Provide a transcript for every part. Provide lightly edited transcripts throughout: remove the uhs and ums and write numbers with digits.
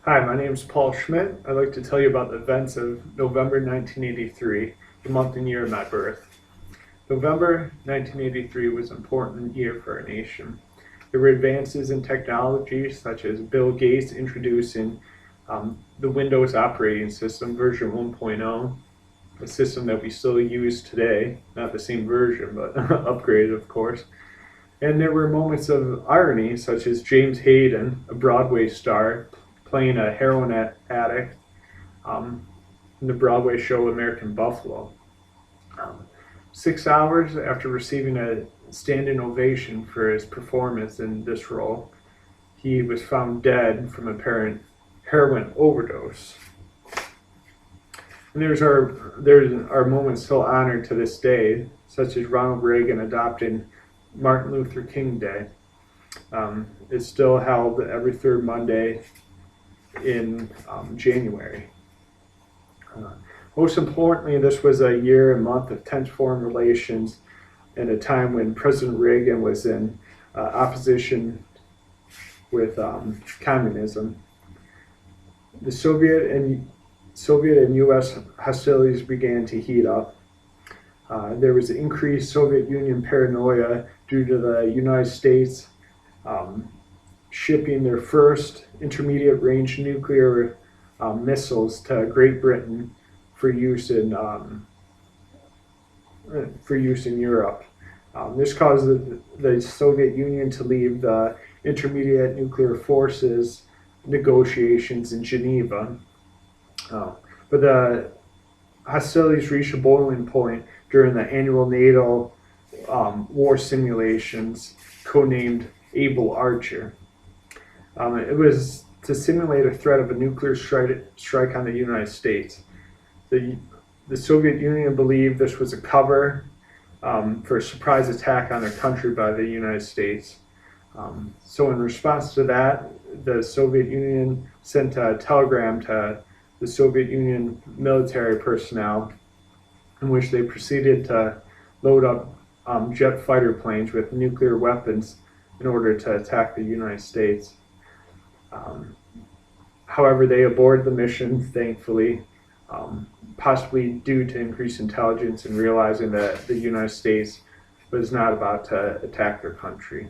Hi, my name is Paul Schmidt. I'd like to tell you about the events of November 1983, the month and year of my birth. November 1983 was an important year for our nation. There were advances in technology such as Bill Gates introducing the Windows operating system, version 1.0, a system that we still use today, not the same version, but upgraded, of course. And there were moments of irony, such as James Hayden, a Broadway star, playing a heroin addict in the Broadway show American Buffalo. Um, 6 hours after receiving a standing ovation for his performance in this role, he was found dead from apparent heroin overdose. And there's our moments still honored to this day, such as Ronald Reagan adopting Martin Luther King Day. It's still held every third Monday in January. Most importantly, this was a year and month of tense foreign relations in a time when President Reagan was in opposition with communism. The Soviet and U.S. hostilities began to heat up. There was increased Soviet Union paranoia due to the United States shipping their first intermediate range nuclear missiles to Great Britain for use in Europe. This caused the Soviet Union to leave the intermediate nuclear forces negotiations in Geneva. But the hostilities reached a boiling point during the annual NATO war simulations, codenamed Able Archer. It was to simulate a threat of a nuclear strike on the United States. The Soviet Union believed this was a cover for a surprise attack on their country by the United States. So in response to that, the Soviet Union sent a telegram to the Soviet Union military personnel in which they proceeded to load up jet fighter planes with nuclear weapons in order to attack the United States. However, they aborted the mission, thankfully, possibly due to increased intelligence and realizing that the United States was not about to attack their country.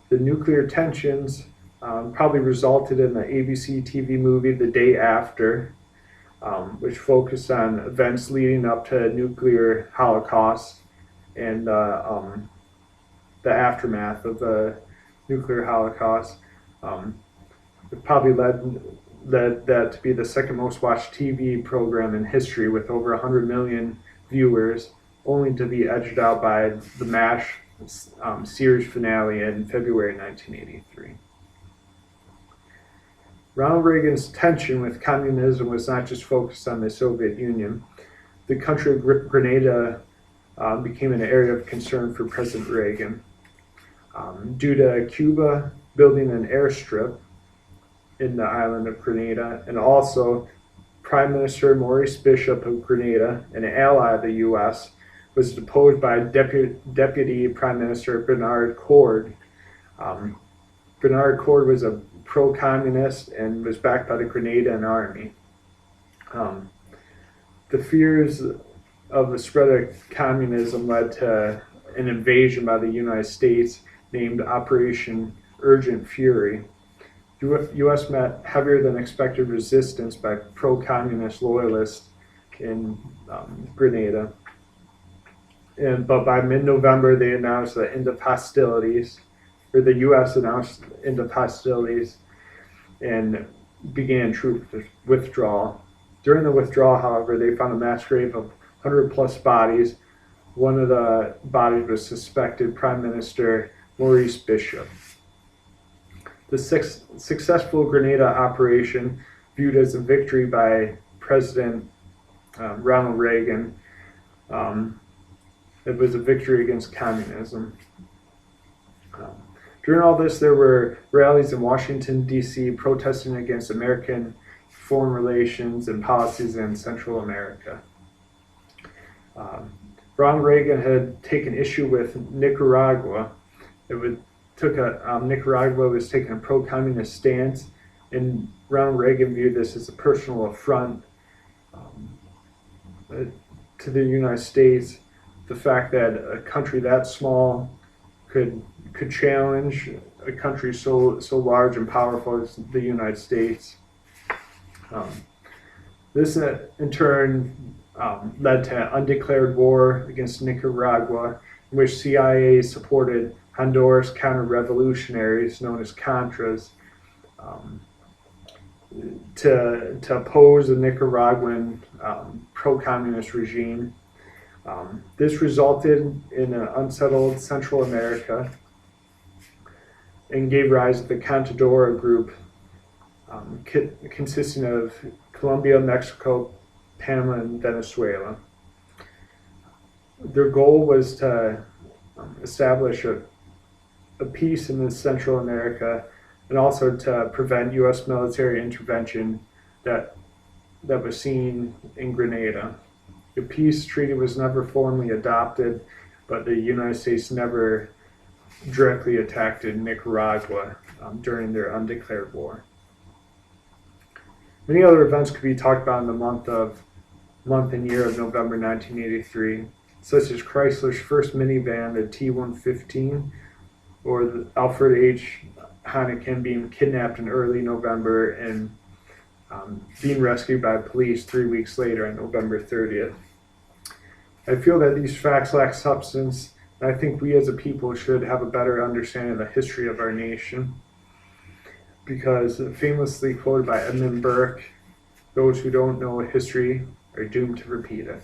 The nuclear tensions probably resulted in the ABC TV movie The Day After, which focused on events leading up to a nuclear holocaust and the aftermath of the nuclear holocaust. It probably led that to be the second most watched TV program in history with over 100 million viewers, only to be edged out by the MASH series finale in February 1983. Ronald Reagan's tension with communism was not just focused on the Soviet Union. The country of Grenada became an area of concern for President Reagan. Due to Cuba building an airstrip in the island of Grenada, and also Prime Minister Maurice Bishop of Grenada, an ally of the U.S., was deposed by Deputy Prime Minister Bernard Coard. Bernard Coard was a pro-communist and was backed by the Grenadian army. The fears of the spread of communism led to an invasion by the United States named Operation Urgent Fury. U.S. met heavier than expected resistance by pro-communist loyalists in Grenada. But by mid-November, they announced the end of hostilities, or the U.S. announced the end of hostilities and began troop withdrawal. During the withdrawal, however, they found a mass grave of 100 plus bodies. One of the bodies was suspected Prime Minister Maurice Bishop. The successful Grenada operation, viewed as a victory by President Ronald Reagan, it was a victory against communism. During all this, there were rallies in Washington, D.C., protesting against American foreign relations and policies in Central America. Ronald Reagan had taken issue with Nicaragua. Nicaragua was taking a pro-communist stance And Ronald Reagan viewed this as a personal affront to the United States. The fact that a country that small could challenge a country so large and powerful as the United States. This in turn led to an undeclared war against Nicaragua, in which CIA supported Honduras counter-revolutionaries known as Contras to oppose the Nicaraguan pro-communist regime. This resulted in an unsettled Central America and gave rise to the Contadora group, consisting of Colombia, Mexico, Panama, and Venezuela. Their goal was to establish a peace in Central America and also to prevent U.S. military intervention that was seen in Grenada. The peace treaty was never formally adopted, but the United States never directly attacked Nicaragua during their undeclared war. Many other events could be talked about in the month and year of November 1983, such as Chrysler's first minivan, the T-115, or the Alfred H. Heineken being kidnapped in early November and being rescued by police 3 weeks later on November 30th. I feel that these facts lack substance, and I think we as a people should have a better understanding of the history of our nation. Because, famously quoted by Edmund Burke, those who don't know history are doomed to repeat it.